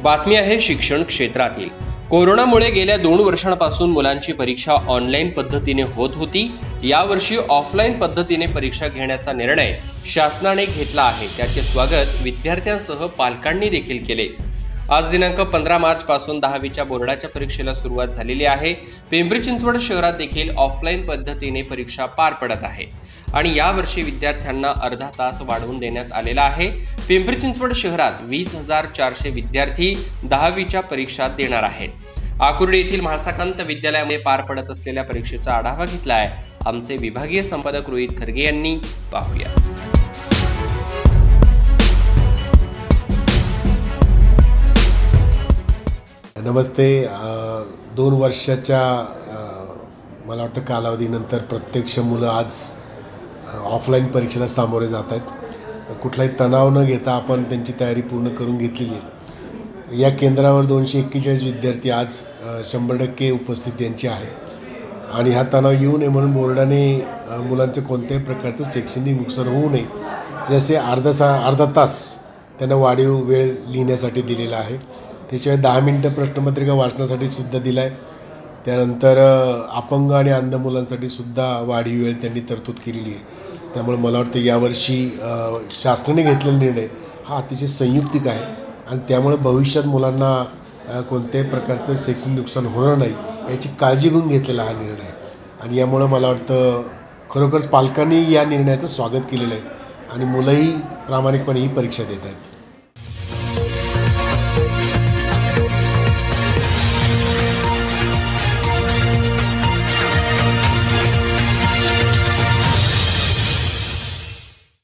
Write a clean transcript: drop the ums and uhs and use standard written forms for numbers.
बातमी आहे शिक्षण क्षेत्रातील। कोरोनामुळे गेल्या 2 वर्षांपासून मुलांची परीक्षा ऑनलाईन पद्धतीने होत होती। यावर्षी ऑफलाईन पद्धतीने परीक्षा घेण्याचा निर्णय शासनाने घेतला आहे। त्याचे स्वागत विद्यार्थ्यांसह पालकांनी देखील केले। आज दिनांक 15 मार्च पासून 10वीच्या बोर्डाच्या परीक्षेला सुरुवात झालेली आहे। पिंपरी चिंचवड शहरात देखील ऑफलाईन पद्धतीने परीक्षा पार पडत आहे आणि यावर्षी विद्यार्थ्यांना अर्धा तास वाढवून देण्यात आलेला आहे। पिंपरी चिंचवड शहरात 20,400 विद्यार्थी 10वीच्या परीक्षा देणार आहेत। आकुर्डी येथील म्हाळसाकांत विद्यालयामध्ये पार पडत असलेल्या परीक्षेचा आढावा घेतलाय आमचे विभागीय संपादक रोहित खरगे यांनी। पाहूया। नमस्ते। 2 वर्षाच्या मला वाटतं कालावधीनंतर प्रत्यक्ष मुलं आज ऑफलाईन परीक्षेला सामोरे जात आहेत। कुठलाही तणाव न घेता आपण त्यांची तयारी पूर्ण करून घेतलेली आहे। या केंद्रावर 241 विद्यार्थी आज 100% उपस्थिती यांची आहे आणि हा तणाव येऊ नये म्हणून बोर्डाने मुलांचं कोणत्याही प्रकारचं शैक्षणिक नुकसान होऊ नये जसे अर्धा तास त्यांना वाढीव वेळ लिहिण्यासाठी दिलेला आहे। त्याशिवाय 10 मिनिटं प्रश्नपत्रिका वाचण्यासाठी सुद्धा दिला आहे। त्यानंतर अपंग आणि अंध मुलांसाठी सुद्धा वाढीव वेळ त्यांनी तरतूद केलेली आहे। त्यामुळे मला वाटतं यावर्षी शासनाने घेतलेला निर्णय हा अतिशय संयुक्तिक आहे आणि त्यामुळे भविष्यात मुलांना कोणत्याही प्रकारचं शैक्षणिक नुकसान होणार नाही याची काळजी घेऊन घेतलेला हा निर्णय आहे आणि यामुळं मला वाटतं खरोखरच पालकांनी या निर्णयाचं स्वागत केलेलं आहे आणि मुलंही प्रामाणिकपणे ही परीक्षा देत आहेत।